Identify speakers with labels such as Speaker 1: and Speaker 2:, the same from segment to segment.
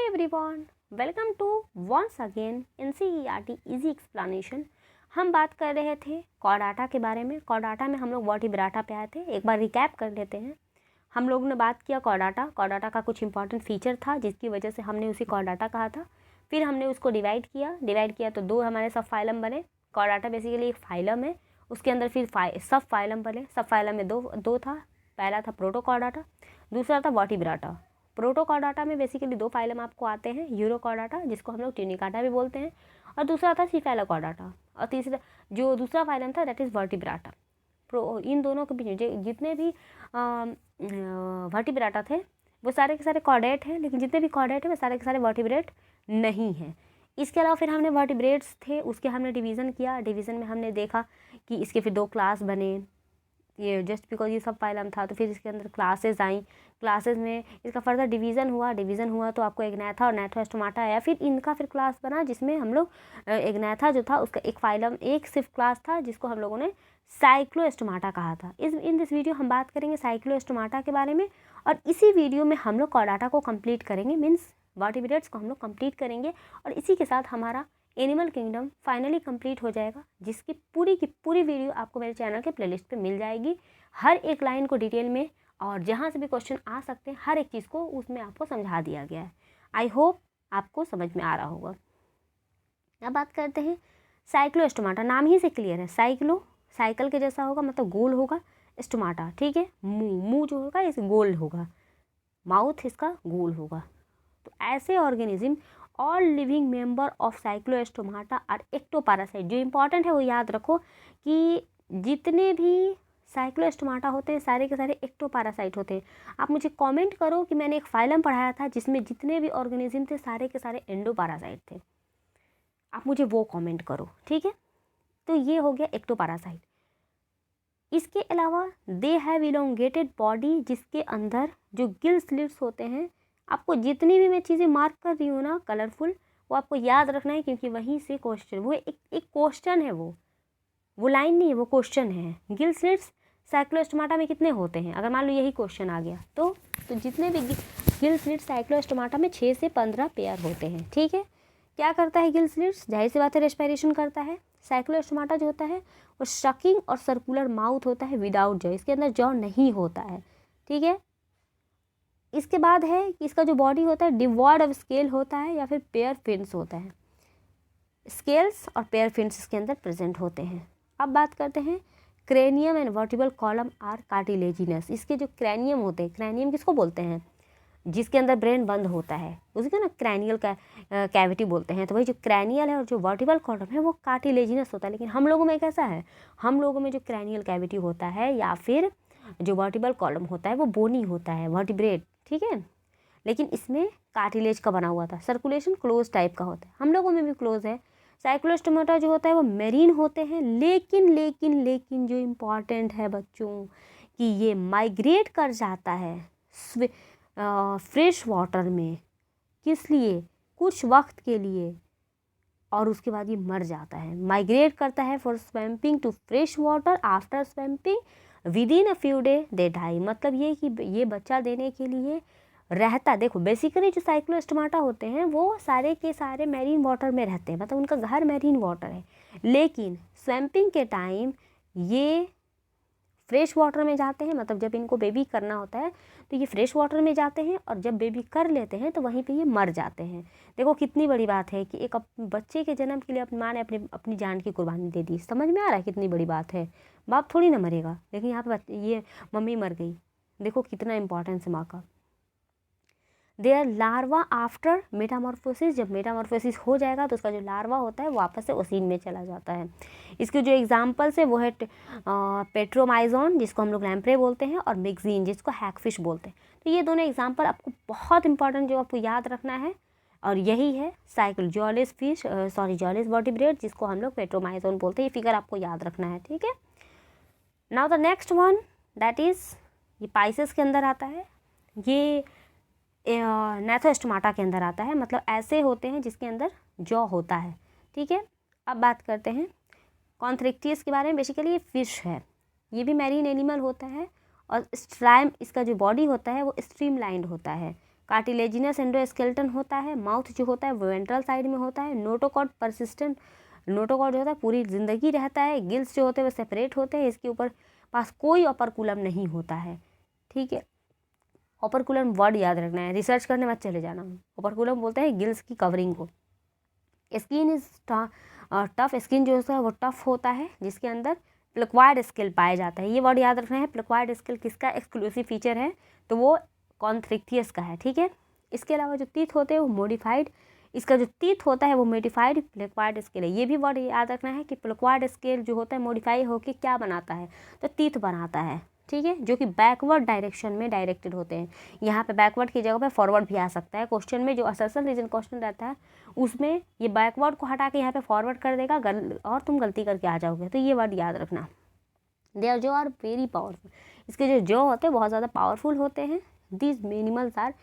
Speaker 1: Everyone, welcome to once again NCERT easy explanation. हम बात कर रहे थे कॉर्डाटा के बारे में। कॉर्डाटा में हम लोग वर्टिब्राटा पे आए थे। एक बार रिकैप कर लेते हैं। हम लोगों ने बात किया कॉर्डाटा का कुछ इंपॉर्टेंट फीचर था जिसकी वजह से हमने उसे कॉर्डाटा कहा था। फिर हमने उसको डिवाइड किया तो दो हमारे सब फाइलम बने। कॉर्डाटा बेसिकली एक फाइलम है, उसके अंदर फिर सब फाइलम बने। सब फाइलम में दो था। पहला था प्रोटोकॉर्डाटा, दूसरा था वर्टिब्राटा। प्रोटोकॉर्डाटा में बेसिकली दो फाइलम आपको आते हैं, यूरोकॉर्डाटा जिसको हम लोग ट्यूनिकाटा भी बोलते हैं, और दूसरा था सिफेलोकॉर्डाटा, और तीसरा जो दूसरा फाइलम था दैट इज़ वर्टिब्राटा। इन दोनों के बीच जितने भी वर्टिब्राटा थे वो सारे के सारे कॉर्डेट हैं, लेकिन जितने भी कॉर्डेट हैं वो सारे के सारे वर्टिब्रेट नहीं हैं। इसके अलावा फिर हमने वर्टिब्रेट्स थे, उसके हमने डिवीज़न किया। डिवीज़न में हमने देखा कि इसके फिर दो क्लास बने। ये जस्ट बिकॉज ये सब फाइलम था तो फिर इसके अंदर क्लासेस आई। क्लासेस में इसका फर्दर डिवीज़न हुआ तो आपको एग्नेथा और नेथोस्टोमाटा आया। फिर इनका फिर क्लास बना जिसमें हम लोग एग्नेथा जो था उसका एक फाइलम एक सिर्फ क्लास था जिसको हम लोगों ने साइक्लोस्टोमाटा कहा था। इन दिस वीडियो हम बात करेंगे साइक्लोस्टोमाटा के बारे में, और इसी वीडियो में हम लोग कॉर्डाटा को कंप्लीट करेंगे, मीन्स वर्टिब्रेट्स को हम लोग कंप्लीट करेंगे, और इसी के साथ हमारा एनिमल किंगडम फाइनली कंप्लीट हो जाएगा, जिसकी पूरी की पूरी वीडियो आपको मेरे चैनल के प्लेलिस्ट पे मिल जाएगी। हर एक लाइन को डिटेल में और जहाँ से भी क्वेश्चन आ सकते हैं हर एक चीज़ को उसमें आपको समझा दिया गया है। आई होप आपको समझ में आ रहा होगा। अब बात करते हैं साइक्लोस्टोमाटा। नाम ही से क्लियर है, साइकिल के जैसा होगा, मतलब गोल होगा। स्टोमाटा, ठीक है, मुंह जो होगा इस गोल होगा, माउथ इसका गोल होगा। तो ऐसे organism all living member of cyclostomata are ectoparasite. जो इंपॉर्टेंट है वो याद रखो कि जितने भी साइक्लोस्टोमाटा होते हैं सारे के सारे एक्टोपैरासाइट होते हैं। आप मुझे कमेंट करो कि मैंने एक फाइलम पढ़ाया था जिसमें जितने भी ऑर्गेनिज्म थे सारे के सारे एंडोपैरासाइट थे। आप मुझे वो कमेंट करो, ठीक है। तो ये हो गया एक्टोपैरासाइट। इसके अलावा दे हैव इलोंगेटेड बॉडी, जिसके अंदर जो गिल स्लिट्स होते हैं। आपको जितनी भी मैं चीज़ें मार्क कर रही हूँ ना कलरफुल, वो आपको याद रखना है, क्योंकि वहीं से क्वेश्चन, वो एक क्वेश्चन है, वो लाइन नहीं है, वो क्वेश्चन है। गिल स्लिट्स साइक्लोस्टोमाटा में कितने होते हैं, अगर मान लो यही क्वेश्चन आ गया तो जितने भी गिल स्लिट्स साइक्लोस्टोमाटा में 6 से 15 पेयर होते हैं, ठीक है। क्या करता है गिल स्लिट्स? जाहिर सी बात है रेस्पिरेशन करता है। साइक्लोस्टोमाटा जो होता है वो शकिंग और सर्कुलर माउथ होता है विदाउट जॉ, इसके अंदर जॉ नहीं होता है, ठीक है। इसके बाद है कि इसका जो बॉडी होता है डिवॉइड ऑफ स्केल होता है या फिर पेयर फिन्स होता है। स्केल्स और पेयर फिन्स इसके अंदर प्रेजेंट होते हैं। अब बात करते हैं cranium and vertebral column are cartilaginous. इसके जो क्रैनियम होते हैं, क्रैनियम किसको बोलते हैं? जिसके अंदर ब्रेन बंद होता है उसको ना क्रैनियल कैविटी बोलते हैं। तो वही जो क्रैनियल है और जो वर्टिब्रल कॉलम है वो कार्टिलेजिनस होता है। लेकिन हम लोगों में कैसा है, हम लोगों में जो क्रैनियल कैविटी होता है या फिर जो वर्टिब्रल कॉलम होता है वो बोनी होता है, वर्टिब्रेट, ठीक है। लेकिन इसमें कार्टिलेज का बना हुआ था। सर्कुलेशन क्लोज टाइप का होता है, हम लोगों में भी क्लोज है। साइक्लोस्टोमाटा जो होता है वो मेरीन होते हैं, लेकिन जो इम्पॉर्टेंट है बच्चों कि ये माइग्रेट कर जाता है फ्रेश वाटर में। किस लिए? कुछ वक्त के लिए, और उसके बाद ये मर जाता है। माइग्रेट करता है for swimming to fresh water, after swimming within a few day they die. मतलब ये कि ये बच्चा देने के लिए रहता, देखो बेसिकली जो साइक्लोस्टोमाटा होते हैं वो सारे के सारे मैरीन वाटर में रहते हैं, मतलब उनका घर मैरीन वाटर है। लेकिन स्विमिंग के टाइम ये फ्रेश वाटर में जाते हैं, मतलब जब इनको बेबी करना होता है तो ये फ्रेश वाटर में जाते हैं, और जब बेबी कर लेते हैं तो वहीं पे ये मर जाते हैं। देखो कितनी बड़ी बात है कि एक बच्चे के जन्म के लिए अपनी माँ ने अपनी जान की कुर्बानी दे दी। समझ में आ रहा है कितनी बड़ी बात है? बाप थोड़ी ना मरेगा, लेकिन यहाँ पे ये मम्मी मर गई। देखो कितना इंपॉर्टेंस है माँ का। देयर लार्वा आफ्टर मेटामॉर्फोसिस, जब मेटामॉर्फोसिस हो जाएगा तो उसका जो लार्वा होता है वापस से ओसीन में चला जाता है। इसके जो एग्जांपल्स है वो है पेट्रोमाइजोन जिसको हम लोग लैम्प्रे बोलते हैं, और मिक्सिन जिसको हैगफिश बोलते हैं। तो ये दोनों एग्जांपल आपको बहुत इंपॉर्टेंट जो आपको याद रखना है, और यही है जॉलिस वर्टिब्रेट जिसको हम लोग पेट्रोमाइजोन बोलते हैं। ये फिगर आपको याद रखना है, ठीक है। Now the next one that is, ये पाइसेस के अंदर आता है, ये नेथोस्टोमाटा के अंदर आता है। मतलब ऐसे होते हैं जिसके अंदर जॉ होता है, ठीक है। अब बात करते हैं कॉन्थ्रिक्टियस के बारे में। बेसिकली ये फिश है, ये भी मैरीन एनिमल होता है, और स्ट्राइम इसका जो बॉडी होता है वो स्ट्रीमलाइंड होता है। कार्टिलेजिनस एंडोस्केलेटन होता है, माउथ जो होता है वो वेंट्रल साइड में होता है, नोटोकॉर्ड परसिस्टेंट, नोटोकॉर्ड जो होता है पूरी ज़िंदगी रहता है, गिल्स जो होते हैं वो सेपरेट होते हैं, इसके ऊपर पास कोई ओपर्कुलम नहीं होता है, ठीक है। ओपर्कुलम वर्ड याद रखना है, रिसर्च करने मत चले जाना। ओपर्कुलम बोलते हैं गिल्स की कवरिंग को। स्किन इज टफ, स्किन जो है वो टफ होता है, जिसके अंदर प्लिक्वाइड स्केल पाया जाता है। ये वर्ड याद रखना है, प्लिक्वाइड स्केल किसका एक्सक्लूसिव फीचर है, तो वो कॉन्थ्रिक्थियस का है, ठीक है। इसके अलावा जो टीथ होते हैं वो मॉडिफाइड, इसका जो टीथ होता है वो मॉडिफाइड प्लिक्वाइड स्केल है। ये भी वर्ड याद रखना है कि प्लिक्वाइड स्केल जो होता है मॉडिफाई होकर क्या बनाता है, तो टीथ बनाता है, ठीक है, जो कि बैकवर्ड डायरेक्शन में डायरेक्टेड होते हैं। यहाँ पे बैकवर्ड की जगह पे फॉरवर्ड भी आ सकता है। क्वेश्चन में जो असर्शन रीजन क्वेश्चन रहता है उसमें ये बैकवर्ड को हटा के यहाँ पे फॉरवर्ड कर देगा और तुम गलती करके आ जाओगे, तो ये वर्ड याद रखना। दे आर जो आर वेरी पावरफुल, इसके जो होते हैं बहुत ज़्यादा पावरफुल होते हैं। दिस एनिमल्स आर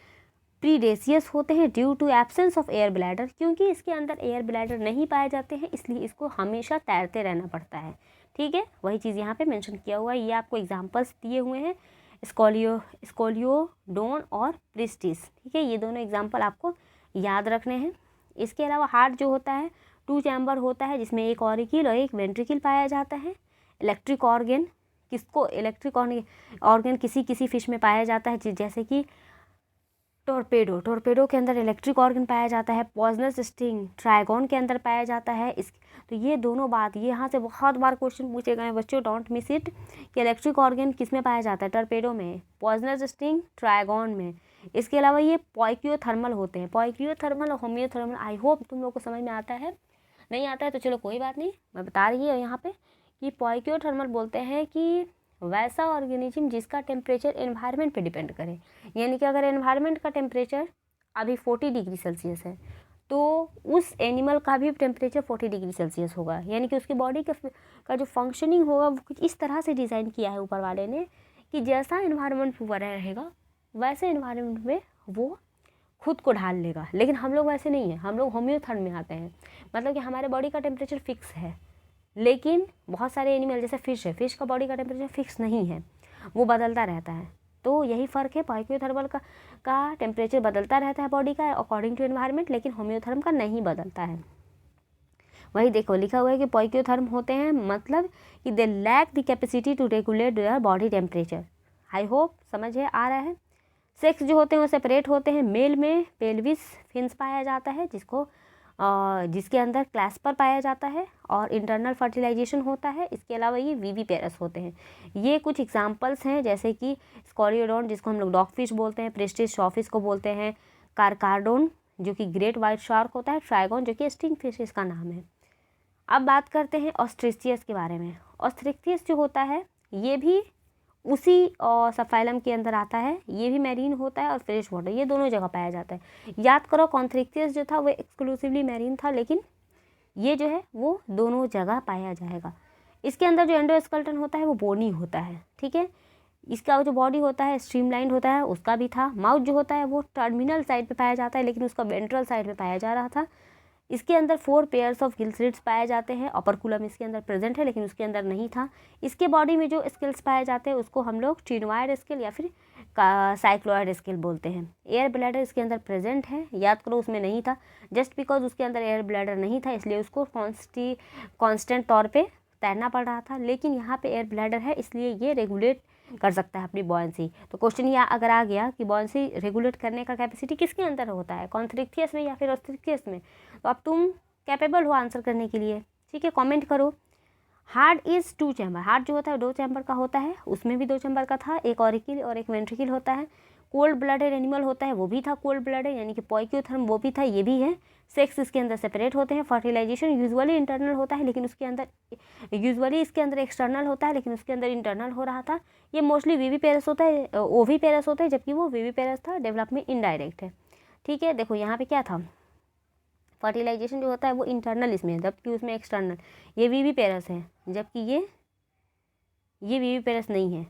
Speaker 1: प्रीडेसियस होते हैं due to absence of air bladder, क्योंकि इसके अंदर एयर ब्लैडर नहीं पाए जाते हैं, इसलिए इसको हमेशा तैरते रहना पड़ता है, ठीक है। वही चीज़ यहाँ पे मेंशन किया हुआ है, ये आपको एग्जांपल्स दिए हुए हैं, स्कोलियोडोन और प्रिस्टिस, ठीक है, ये दोनों एग्जांपल आपको याद रखने हैं। इसके अलावा हार्ट जो होता है 2 चैम्बर होता है, जिसमें एक ऑरिकल और एक वेंट्रिकल पाया जाता है। इलेक्ट्रिक ऑर्गन किसको, इलेक्ट्रिक ऑर्गन किसी फिश में पाया जाता है, जैसे कि टोरपेडो के अंदर इलेक्ट्रिक ऑर्गन पाया जाता है। पॉइजनस स्टिंग ट्राइगोन के अंदर पाया जाता है। इस तो ये दोनों बात, ये यहाँ से बहुत बार क्वेश्चन पूछे गए हैं बच्चों, डोंट मिस इट, कि इलेक्ट्रिक ऑर्गन किस में पाया जाता है, टोरपेडो में, पॉइजनस स्टिंग ट्राइगोन में। इसके अलावा ये पॉइक्योथर्मल होते हैं, पॉइक्योथर्मल और होम्योथर्मल। आई होप तुम लोग को समझ में आता है, नहीं आता है तो चलो कोई बात नहीं, मैं बता रही हूँ यहाँ पे कि पॉइक्योथर्मल बोलते हैं कि वैसा ऑर्गेनिज्म जिसका टेम्परेचर एनवायरनमेंट पे डिपेंड करे, यानी कि अगर एनवायरनमेंट का टेम्परेचर अभी 40 डिग्री सेल्सियस है तो उस एनिमल का भी टेम्परेचर 40 डिग्री सेल्सियस होगा, यानी कि उसकी बॉडी का जो फंक्शनिंग होगा वो कुछ इस तरह से डिज़ाइन किया है ऊपर वाले ने कि जैसा एनवायरनमेंट ऊपर रहेगा वैसे एनवायरनमेंट में वो खुद को ढाल लेगा। लेकिन हम लोग वैसे नहीं है, हम लोग होम्योथर्म में आते हैं, मतलब कि हमारे बॉडी का टेम्परेचर फिक्स है, लेकिन बहुत सारे एनिमल जैसे फिश है, फिश का बॉडी का टेम्परेचर फिक्स नहीं है, वो बदलता रहता है। तो यही फ़र्क है, पॉइक्योथर्मल का टेम्परेचर बदलता रहता है बॉडी का अकॉर्डिंग टू एनवायरनमेंट, लेकिन होम्योथर्म का नहीं बदलता है। वही देखो लिखा हुआ है कि पॉइक्योथर्म होते हैं मतलब कि they lack the capacity to regulate their body temperature. I hope समझ है आ रहा है। सेक्स जो होते हैं वो सेपरेट होते हैं। मेल में पेल्विस फिन्स पाया जाता है, जिसके अंदर क्लैस्पर पाया जाता है और इंटरनल फर्टिलाइजेशन होता है। इसके अलावा ये विविपेरस होते हैं। ये कुछ एग्जांपल्स हैं, जैसे कि स्कोलियोडोन जिसको हम लोग डॉगफिश बोलते हैं, प्रेस्टिस शॉफिश को बोलते हैं, कारकार्डोन जो कि ग्रेट वाइट शार्क होता है, ट्राइगोन जो कि स्टिंग फिश इसका नाम है। अब बात करते हैं ऑस्ट्रिचियस के बारे में। ऑस्ट्रिचियस जो होता है ये भी उसी सबफाइलम के अंदर आता है, ये भी मैरीन होता है और फ्रेश वाटर, ये दोनों जगह पाया जाता है। याद करो कॉन्थ्रिक्थियस जो था वो एक्सक्लूसिवली मैरीन था, लेकिन ये जो है वो दोनों जगह पाया जाएगा। इसके अंदर जो एंडोस्केलेटन होता है वो बोनी होता है, ठीक है। इसका जो बॉडी होता है स्ट्रीमलाइंड होता है, उसका भी था। माउथ जो होता है वो टर्मिनल साइड पे पाया जाता है, लेकिन उसका वेंट्रल साइड पे पाया जा रहा था। इसके अंदर 4 पेयर्स ऑफ गिल स्लिट्स पाए जाते हैं। ओपर्कुलम इसके अंदर प्रेजेंट है, लेकिन उसके अंदर नहीं था। इसके बॉडी में जो स्केल्स पाए जाते हैं उसको हम लोग टिनोइड स्केल या फिर साइक्लोइड स्केल बोलते हैं। एयर ब्लैडर इसके अंदर प्रेजेंट है, याद करो उसमें नहीं था। जस्ट बिकॉज उसके अंदर एयर ब्लैडर नहीं था इसलिए उसको कांस्टेंट तौर पे तैरना पड़ रहा था, लेकिन यहाँ पे एयर ब्लैडर है इसलिए ये रेगुलेट कर सकता है अपनी बॉयंसी। तो क्वेश्चन ये अगर आ गया कि बॉयंसी रेगुलेट करने का कैपेसिटी किसके अंदर होता है, कॉन्थ्रिक्थियस में या फिर ऑस्ट्रिचियस में, तो अब तुम कैपेबल हो आंसर करने के लिए, ठीक है। कमेंट करो। हार्ट इज़ 2 चैम्बर, हार्ट जो होता है 2 चैम्बर का होता है, उसमें भी 2 चैम्बर का था, एक ऑरिकल और एक वेंट्रिकल होता है। कोल्ड ब्लडेड एनिमल होता है, वो भी था कोल्ड ब्लडेड, यानी कि पॉइक्योथर्म वो भी था, ये भी है। सेक्स इसके अंदर सेपरेट होते हैं। फर्टिलाइजेशन यूजुअली इंटरनल होता है, लेकिन उसके अंदर यूजुअली इसके अंदर एक्सटर्नल होता है, लेकिन उसके अंदर इंटरनल हो रहा था। ये मोस्टली विविपेरस होता है, ओविपेरस होता है, जबकि वो विविपेरस था, डेवलपमेंट इनडायरेक्ट है, ठीक है। देखो यहाँ पे क्या था, फर्टिलाइजेशन जो होता है वो इंटरनल इसमें है, जबकि उसमें एक्सटर्नल। ये विविपेरस है, जबकि ये विविपेरस नहीं है।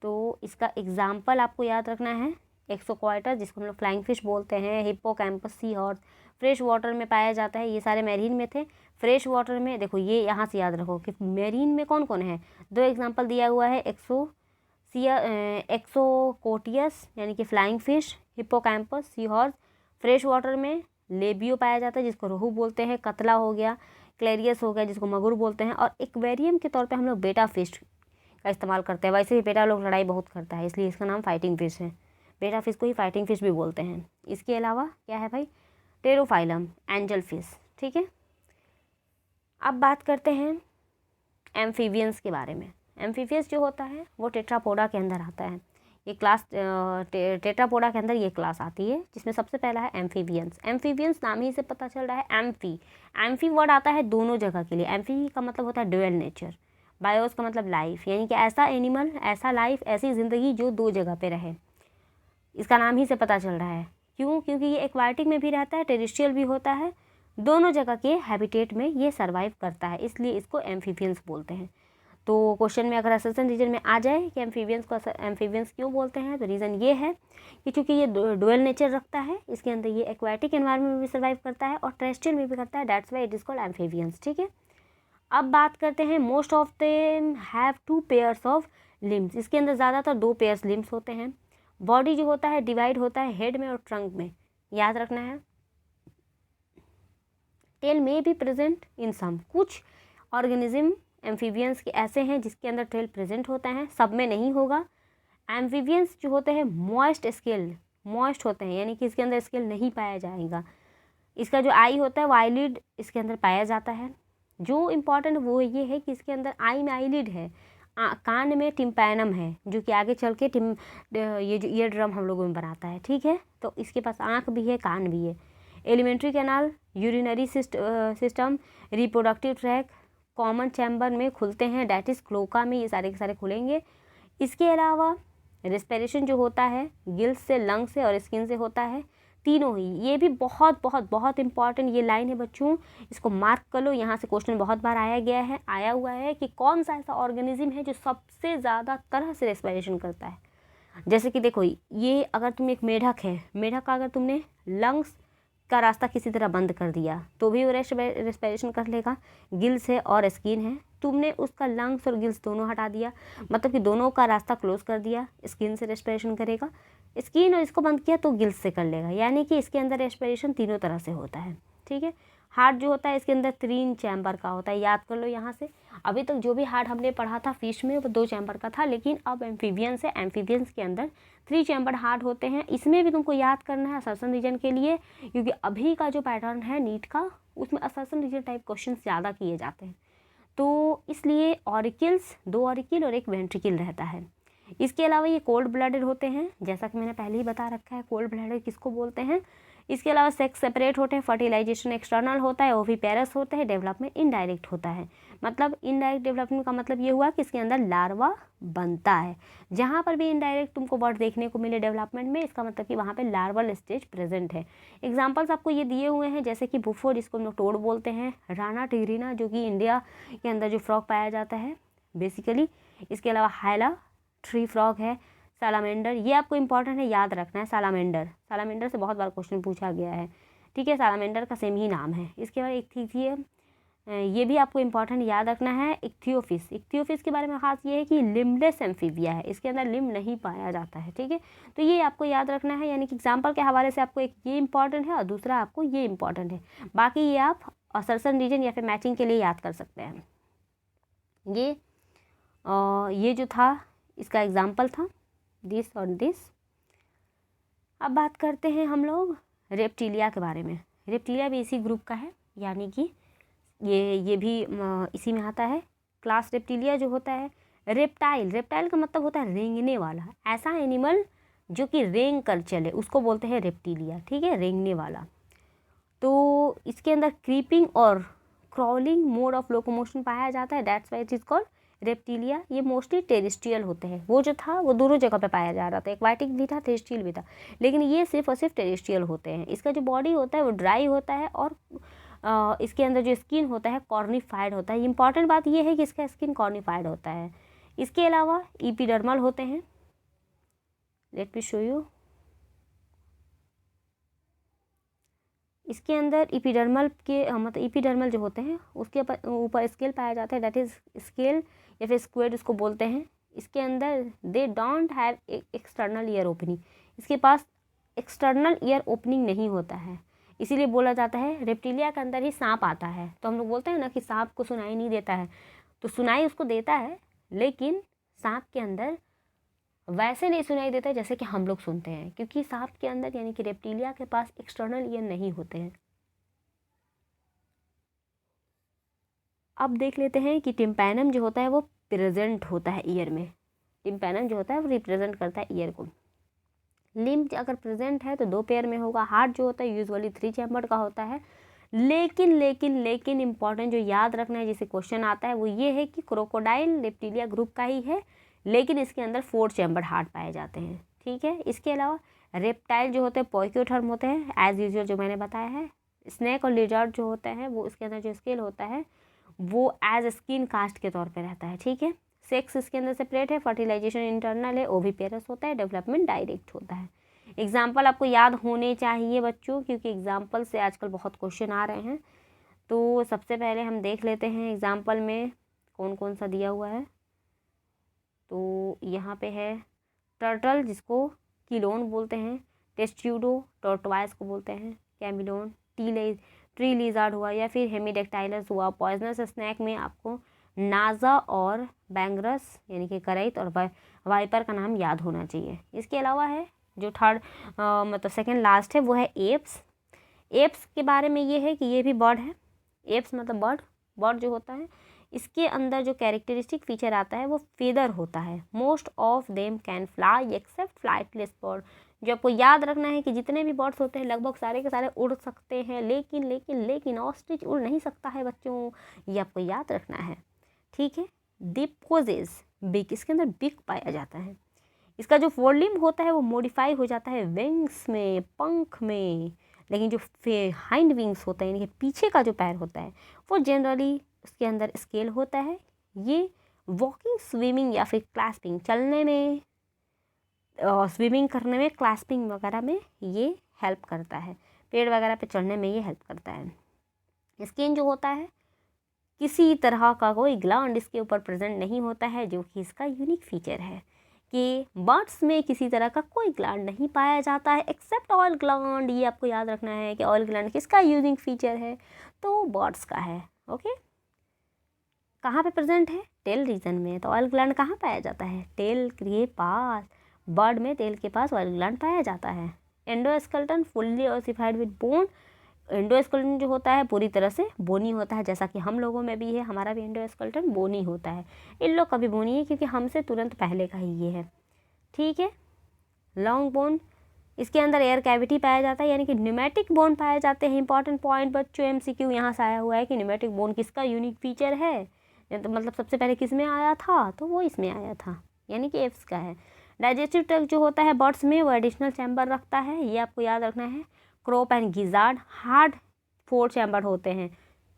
Speaker 1: तो इसका एग्जाम्पल आपको याद रखना है एक्सोक्वाटर जिसको हम लोग फ्लाइंग फिश बोलते हैं, hippocampus, sea horse fresh water में पाया जाता है। ये सारे मैरीन में थे। फ्रेश वाटर में देखो ये यहाँ से याद रखो कि मैरीन में कौन कौन है, 2 एग्जाम्पल दिया हुआ है, एक्सोकोटियस यानी कि flying fish, hippocampus, sea horse. Fresh water में लेबियो पाया जाता है जिसको रोहू बोलते हैं, कतला हो गया, क्लेरियस हो गया जिसको मगुर बोलते हैं, और एक्वेरियम के तौर पे हम लोग बेटा फिश का इस्तेमाल करते हैं। वैसे भी बेटा लोग लड़ाई बहुत करता है इसलिए इसका नाम फाइटिंग फिश है। बेटा फिश को ही फाइटिंग फिश भी बोलते हैं। इसके अलावा क्या है भाई, टेरोफाइलम, एंजल फिश। ठीक है, अब बात करते हैं एम्फीबियंस के बारे में। एम्फीबियंस जो होता है वो टेट्रापोडा के अंदर आता है। ये क्लास टेट्रापोडा के अंदर ये क्लास आती है जिसमें सबसे पहला है एम्फीबियंस। एम्फीबियंस नाम ही से पता चल रहा है एम्फी। एम्फी वर्ड आता है दोनों जगह के लिए। एम्फी का मतलब होता है ड्यूअल नेचर, बायोस का मतलब लाइफ, यानी कि ऐसा एनिमल, ऐसा लाइफ, ऐसी ज़िंदगी जो 2 जगह पे रहे। इसका नाम ही से पता चल रहा है। क्यों? क्योंकि ये एक्वाटिक में भी रहता है, टेरेस्ट्रियल भी होता है, दोनों जगह के हैबिटेट में ये सर्वाइव करता है, इसलिए इसको एम्फीबियंस बोलते हैं। तो क्वेश्चन में अगर असर्शन रीजन में आ जाए कि एम्फीबियंस को एम्फीबियंस क्यों बोलते हैं, तो रीज़न ये है कि चूँकि ये डुअल नेचर रखता है, इसके अंदर ये एक्वाटिक एनवायरनमेंट में भी सर्वाइव करता है और टेरेस्ट्रियल में भी करता है, that's why it is called amphibians. ठीक है, अब बात करते हैं most of them have 2 pairs of limbs. इसके अंदर ज़्यादातर 2 पेयर्स लिम्स होते हैं। बॉडी जो होता है डिवाइड होता है हेड में और ट्रंक में, याद रखना है। टेल में भी प्रेजेंट इन सम, कुछ ऑर्गेनिज्म एम्फीबियंस के ऐसे हैं जिसके अंदर टेल प्रेजेंट होता है, सब में नहीं होगा। एम्फीबियंस जो होते हैं मॉइस्ट स्केल, मॉइस्ट होते हैं, यानी कि इसके अंदर स्केल नहीं पाया जाएगा। इसका जो आई होता है वो आईलिड इसके अंदर पाया जाता है। जो इम्पॉर्टेंट वो ये है कि इसके अंदर आई में आईलिड है, कान में टिम्पैनम है जो कि आगे चल के ये जो ईयर ड्रम हम लोगों में बनाता है। ठीक है, तो इसके पास आँख भी है, कान भी है। Alimentary canal, urinary system, reproductive tract common chamber में खुलते हैं, डैट इज़ क्लोका में ये सारे के सारे खुलेंगे। इसके अलावा रेस्पिरेशन जो होता है गिल्स से, लंग से और स्किन से होता है, तीनों ही। ये भी बहुत बहुत बहुत इंपॉर्टेंट ये लाइन है बच्चों, इसको मार्क कर लो। यहाँ से क्वेश्चन बहुत बार आया हुआ है कि कौन सा ऐसा ऑर्गेनिज्म है जो सबसे ज़्यादा तरह से रेस्पिरेशन करता है। जैसे कि देखो ये अगर तुम एक मेढक है, मेढक का अगर तुमने लंग्स का रास्ता किसी तरह बंद कर दिया तो भी वो रेस्पिरेशन कर लेगा, गिल्स है और स्किन है। तुमने उसका लंग्स और गिल्स दोनों हटा दिया, मतलब कि दोनों का रास्ता क्लोज कर दिया, स्किन से रेस्पिरेशन करेगा, स्किन और इसको बंद किया तो गिल्स से कर लेगा, यानी कि इसके अंदर रेस्पिरेशन तीनों तरह से होता है। ठीक है, हार्ट जो होता है इसके अंदर 3 चैम्बर का होता है, याद कर लो यहाँ से। अभी तक जो भी हार्ट हमने पढ़ा था फिश में वो 2 चैम्बर का था, लेकिन अब एम्फीबियंस है, एम्फीबियंस के अंदर 3 चैम्बर हार्ट होते हैं। इसमें भी तुमको याद करना है असर्शन रीजन के लिए, क्योंकि अभी का जो पैटर्न है नीट का उसमें असर्शन रीजन टाइप क्वेश्चन ज़्यादा किए जाते हैं, तो इसलिए ऑरिकल्स, 2 ऑरिकल और 1 वेंट्रिकल रहता है। इसके अलावा ये कोल्ड ब्लडेड होते हैं, जैसा कि मैंने पहले ही बता रखा है कोल्ड ब्लडेड किसको बोलते हैं। इसके अलावा सेक्स सेपरेट होते हैं, फर्टिलाइजेशन एक्सटर्नल होता है, ओविपेरस होते हैं, डेवलपमेंट इनडायरेक्ट होता है। मतलब इनडायरेक्ट डेवलपमेंट का मतलब ये हुआ कि इसके अंदर लार्वा बनता है। जहाँ पर भी इनडायरेक्ट तुमको वर्ड देखने को मिले डेवलपमेंट में, इसका मतलब कि वहाँ पे लार्वल स्टेज प्रेजेंट है। एग्जांपल्स आपको ये दिए हुए हैं, जैसे कि बुफो जिसको हम लोग टोड बोलते हैं, राना टिग्रीना जो कि इंडिया के अंदर जो फ्रॉग पाया जाता है बेसिकली। इसके अलावा हाइला ट्री फ्रॉग है, सालामेंडर, ये आपको इंपॉर्टेंट है, याद रखना है। सालामेंडर से बहुत बार क्वेश्चन पूछा गया है। ठीक है, सालामेंडर का सेम ही नाम है। इसके बाद इक्थिथियम, ये भी आपको इंपॉर्टेंट याद रखना है। इक्थियोफिस के बारे में खास ये है कि लिम्बलेस एम्फीबिया है, इसके अंदर लिम्ब नहीं पाया जाता है। ठीक है, तो ये आपको याद रखना है, यानी कि एग्जाम्पल के हवाले से आपको एक ये इंपॉर्टेंट है और दूसरा आपको ये इंपॉर्टेंट है। बाकी ये आप असर्शन रीजन या फिर मैचिंग के लिए याद कर सकते हैं। ये जो था इसका एग्जाम्पल था दिस और दिस। अब बात करते हैं हम लोग रेप्टिलिया के बारे में। रेप्टिलिया भी इसी ग्रुप का है, यानी कि ये भी इसी में आता है। क्लास रेप्टिलिया जो होता है, रेप्टाइल का मतलब होता है रेंगने वाला, ऐसा एनिमल जो कि रेंग कर चले उसको बोलते हैं रेप्टिलिया। ठीक है, रेंगने वाला। तो इसके अंदर क्रीपिंग और क्रॉलिंग मोड ऑफ लोकोमोशन पाया जाता है, that's why it is called reptilia. ये मोस्टली टेरेस्ट्रियल होते हैं, वो जो था वो दोनों जगह पे पाया जा रहा था, एक्वाटिक भी था टेरेस्ट्रियल भी था, लेकिन ये सिर्फ और सिर्फ टेरेस्ट्रियल होते हैं। इसका जो बॉडी होता है वो ड्राई होता है और इसके अंदर जो स्किन होता है कॉर्निफाइड होता है। इंपॉर्टेंट बात ये है कि इसका स्किन कॉर्निफाइड होता है। इसके अलावा इपिडर्मल होते हैं, लेट मी शो यू। इसके अंदर एपिडर्मल के मतलब एपिडर्मल जो होते हैं उसके ऊपर स्केल पाया जाता है, दैट इज़ स्केल या फिर स्क्वेड उसको बोलते हैं। इसके अंदर they don't have external ear opening, इसके पास एक्सटर्नल ईयर ओपनिंग नहीं होता है, इसीलिए बोला जाता है रेप्टिलिया के अंदर ही सांप आता है। तो हम लोग बोलते हैं ना कि सांप को सुनाई नहीं देता है, तो सुनाई उसको देता है लेकिन सांप के अंदर वैसे नहीं सुनाई देता है जैसे कि हम लोग सुनते हैं, क्योंकि सांप के अंदर यानी कि रेप्टिलिया के पास एक्सटर्नल ईयर नहीं होते हैं। अब देख लेते हैं कि टिम्पैनम जो होता है वो प्रेजेंट होता है ईयर में, टिम्पैनम जो होता है वो रिप्रेजेंट करता है ईयर को। लिम्ब अगर प्रेजेंट है तो 2 पेयर में होगा। हार्ट जो होता है यूजुअली 3 चैम्बर का होता है। लेकिन इम्पॉर्टेंट जो याद रखना है जिसे क्वेश्चन आता है वो ये है कि क्रोकोडाइल रेप्टिलिया ग्रुप का ही है, लेकिन इसके अंदर 4 चैम्बर हार्ट पाए जाते हैं। ठीक है, इसके अलावा रेप्टाइल जो होते हैं पोइक्योथर्म होते हैं एज यूजुअल जो मैंने बताया है। स्नेक और लिजर्ड जो होते हैं वो इसके अंदर जो स्केल होता है वो एज स्किन कास्ट के तौर पे रहता है। ठीक है, सेक्स इसके अंदर सेपरेट है, फर्टिलाइजेशन इंटरनल है, ओविपेरस होता है, डेवलपमेंट डायरेक्ट होता है। एग्जाम्पल आपको याद होने चाहिए बच्चों, क्योंकि एग्जाम्पल से आजकल बहुत क्वेश्चन आ रहे हैं। तो सबसे पहले हम देख लेते हैं एग्जाम्पल में कौन कौन सा दिया हुआ है। तो यहाँ पे है टर्टल जिसको किलोन बोलते हैं, टेस्ट्यूडो टॉर्टवाइस को बोलते हैं, कैमिलोन, ट्री लिजार्ड हुआ या फिर हेमिडेक्टाइलस हुआ। पॉइजनस स्नैक में आपको नाजा और बैंगरस यानी कि करैत और वाइपर का नाम याद होना चाहिए। इसके अलावा है जो थर्ड मतलब सेकंड लास्ट है वो है एप्स। एप्स के बारे में ये है कि ये भी बर्ड है। एप्स मतलब बर्ड जो होता है इसके अंदर जो कैरेक्टरिस्टिक फीचर आता है वो फेदर होता है। Most of them can fly except flightless bird. जो आपको याद रखना है कि जितने भी बर्ड्स होते हैं लगभग सारे के सारे उड़ सकते हैं, लेकिन ऑस्ट्रिच उड़ नहीं सकता है बच्चों, ये आपको याद रखना है। ठीक है, डिप्कोजेज बिग, इसके अंदर बिग पाया जाता है। इसका जो फोरलिम्ब होता है वो मॉडिफाई हो जाता है विंग्स में, पंख में, लेकिन जो हाइंड विंग्स होता है यानी कि पीछे का जो पैर होता है वो जनरली उसके अंदर स्केल होता है। ये वॉकिंग, स्विमिंग या फिर क्लास्पिंग, चलने में, स्विमिंग करने में, क्लास्पिंग वगैरह में ये हेल्प करता है, पेड़ वगैरह पे चढ़ने में ये हेल्प करता है। स्किन जो होता है किसी तरह का कोई ग्लैंड इसके ऊपर प्रेजेंट नहीं होता है, जो कि इसका यूनिक फीचर है कि बर्ड्स में किसी तरह का कोई ग्लैंड नहीं पाया जाता है एक्सेप्ट ऑयल ग्लैंड। ये आपको याद रखना है कि ऑयल ग्लैंड किसका यूनिक फीचर है, तो बर्ड्स का है। ओके, कहाँ पे प्रेजेंट है, टेल रीजन में। तो ऑयल ग्लैंड कहाँ पाया जाता है, टेल के पास, बर्ड में टेल के पास ऑयल ग्लैंड पाया जाता है। Endoskeleton fully ossified with bone, endoskeleton जो होता है पूरी तरह से बोनी होता है, जैसा कि हम लोगों में भी है, हमारा भी एंडोस्केलेटन बोनी होता है। इन लोग का भी बोनी है क्योंकि हमसे तुरंत पहले का ही ये है। ठीक है, लॉन्ग बोन, इसके अंदर एयर कैविटी पाया जाता है यानी कि न्यूमेटिक बोन पाए जाते हैं। इंपॉर्टेंट पॉइंट बच्चों एमसीक्यू यहाँ से आया हुआ है कि न्यूमेटिक बोन किसका यूनिक फीचर है, तो मतलब सबसे पहले किस में आया था, तो वो इसमें आया था यानी कि एप्स का है। डाइजेस्टिव ट्रैक्ट जो होता है बर्ड्स में वो एडिशनल चैम्बर रखता है, ये आपको याद रखना है। Crop and gizzard hard 4 chamber होते हैं,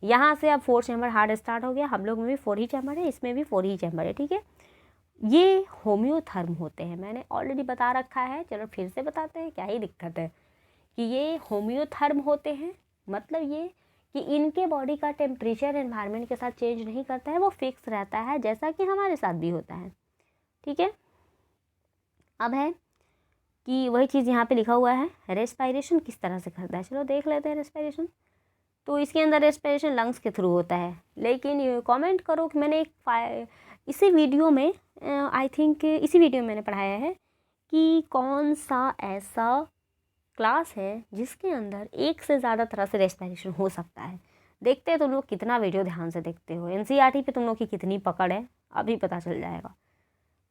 Speaker 1: यहाँ से अब 4 चैम्बर हार्ड स्टार्ट हो गया। हम लोग में भी 4 ही चैम्बर है, इसमें भी 4 ही चैम्बर है। ठीक है, ये होम्योथर्म होते हैं, मैंने ऑलरेडी बता रखा है, चलो फिर से बताते हैं, क्या ही दिक्कत है कि ये होम्योथर्म होते हैं। मतलब ये कि इनके बॉडी का टेम्परेचर एनवायरनमेंट के साथ चेंज नहीं करता है, वो फिक्स रहता है जैसा कि हमारे साथ भी होता है। ठीक है, अब है कि वही चीज़ यहाँ पे लिखा हुआ है, रेस्पायरेशन किस तरह से करता है, चलो देख लेते हैं रेस्पायरेशन। तो इसके अंदर रेस्पिरेशन लंग्स के थ्रू होता है, लेकिन ये कमेंट करो कि मैंने इसी वीडियो में आई थिंक इसी वीडियो में मैंने पढ़ाया है कि कौन सा ऐसा क्लास है जिसके अंदर एक से ज़्यादा तरह से रेस्पिरेशन हो सकता है। देखते हैं तुम लोग कितना वीडियो ध्यान से देखते हो, एनसीईआरटी पे तुम लोग की कितनी पकड़ है अभी पता चल जाएगा,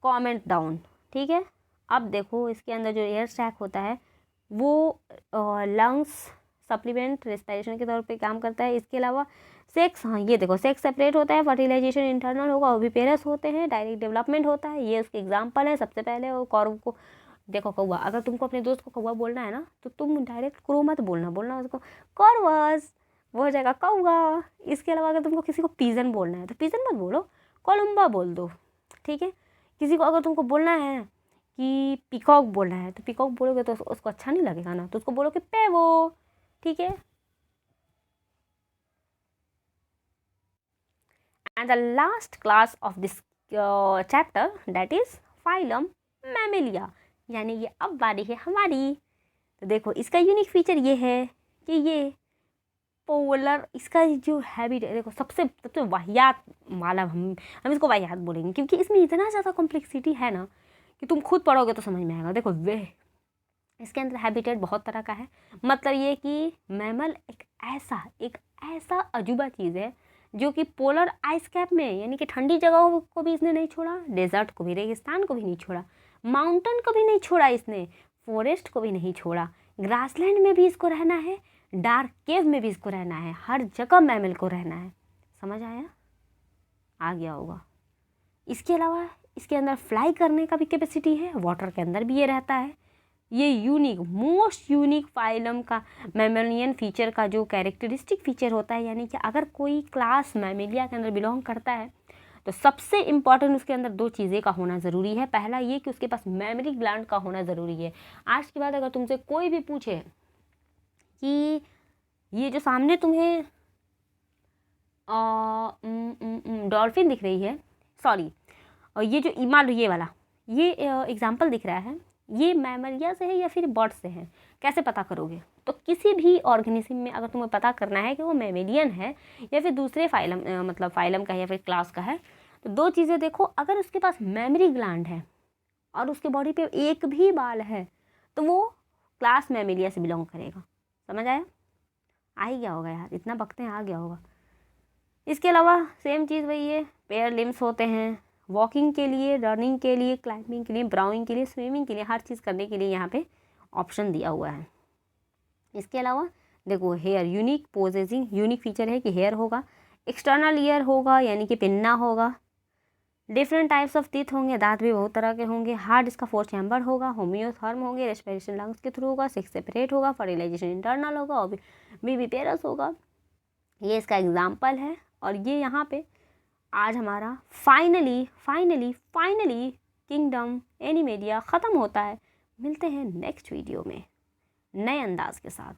Speaker 1: कमेंट डाउन। ठीक है, अब देखो इसके अंदर जो एयर सैक होता है वो लंग्स सप्लीमेंट रेस्पिरेशन के तौर पे काम करता है। इसके अलावा सेक्स, हाँ ये देखो सेक्स सेपरेट होता है, फर्टिलाइजेशन इंटरनल होगा, ओविपेरस होते हैं, डायरेक्ट डेवलपमेंट होता है, ये उसके एग्जांपल है। सबसे पहले वो कौरव को देखो, कौवा, अगर तुमको अपने दोस्त को कौवा बोलना है ना तो तुम डायरेक्ट क्रो मत बोलना उसको कौरवस, वो हो जाएगा कौवा। इसके अलावा अगर तुमको किसी को पीजन बोलना है तो पीजन मत बोलो, कोलम्बा बोल दो। ठीक है, किसी को अगर तुमको बोलना है कि पीकॉक बोलना है तो पीकॉक बोलोगे तो उसको अच्छा नहीं लगेगा ना, तो उसको बोलो कि पेवो। ठीक है, and the last class of this chapter that is phylum Mammalia, यानी ये अब बारी है हमारी। तो देखो इसका यूनिक फीचर ये है कि ये पोलर, इसका जो हैबिट है, देखो सबसे वाहियात वाला हम इसको वाहियात बोलेंगे, क्योंकि इसमें इतना ज़्यादा कॉम्प्लेक्सिटी है ना कि तुम खुद पढ़ोगे तो समझ में आएगा। देखो वे इसके अंदर हैबिटेट बहुत तरह का है। मतलब ये कि मैमल एक ऐसा अजूबा चीज़ है जो कि पोलर आइस कैप में, यानी कि ठंडी जगहों को भी इसने नहीं छोड़ा, डेजर्ट को भी, रेगिस्तान को भी नहीं छोड़ा, माउंटेन को भी नहीं छोड़ा इसने, फॉरेस्ट को भी नहीं छोड़ा, ग्रासलैंड में भी इसको रहना है, डार्क केव में भी इसको रहना है, हर जगह मैमल को रहना है। समझ आया? आ गया होगा। इसके अलावा इसके अंदर फ्लाई करने का भी कैपेसिटी है, वाटर के अंदर भी ये रहता है। ये यूनिक, मोस्ट यूनिक फाइलम का मैमेलियन फीचर का जो कैरेक्टरिस्टिक फीचर होता है, यानी कि अगर कोई क्लास मैमेलिया के अंदर बिलोंग करता है तो सबसे इम्पॉर्टेंट उसके अंदर दो चीज़ें का होना ज़रूरी है। पहला ये कि उसके पास मेमोरी ग्लैंड का होना ज़रूरी है। आज के बाद अगर तुमसे कोई भी पूछे कि ये जो सामने तुम्हें डॉल्फिन दिख रही है, सॉरी, और ये जो मान लो ये वाला ये एग्जाम्पल दिख रहा है, ये मैमलिया से है या फिर बर्ड से है, कैसे पता करोगे? तो किसी भी ऑर्गेनिज्म में अगर तुम्हें पता करना है कि वो मैमेलियन है या फिर दूसरे फाइलम मतलब फाइलम का है या फिर क्लास का है, तो दो चीज़ें देखो। अगर उसके पास मेमोरी ग्लैंड है और उसके बॉडी पे एक भी बाल है तो वो क्लास मैमेलिया से बिलोंग करेगा। समझ आया? आ ही गया होगा यार, इतना बकते हैं, आ गया होगा। इसके अलावा सेम चीज़ वही है, पेयर लिम्स होते हैं वॉकिंग के लिए, रनिंग के लिए, क्लाइंबिंग के लिए, ब्राउइंग के लिए, स्विमिंग के लिए, हर चीज़ करने के लिए यहाँ पे ऑप्शन दिया हुआ है। इसके अलावा देखो hair, unique possessing, unique feature है कि हेयर होगा, एक्सटर्नल ईयर होगा यानी कि पिन्ना होगा, डिफरेंट टाइप्स ऑफ टीथ होंगे, दांत भी बहुत तरह के होंगे, हार्ट इसका 4 चैम्बर होगा, होम्योथर्म होंगे, रेस्पिरेशन लंग्स के थ्रू होगा, 6 सेपरेट होगा, फर्टिलाइजेशन इंटरनल होगा और बेबी पेरस होगा। ये इसका एग्जाम्पल है। और ये यहाँ पे आज हमारा फाइनली किंगडम एनिमेलिया ख़त्म होता है। मिलते हैं नेक्स्ट वीडियो में नए अंदाज के साथ।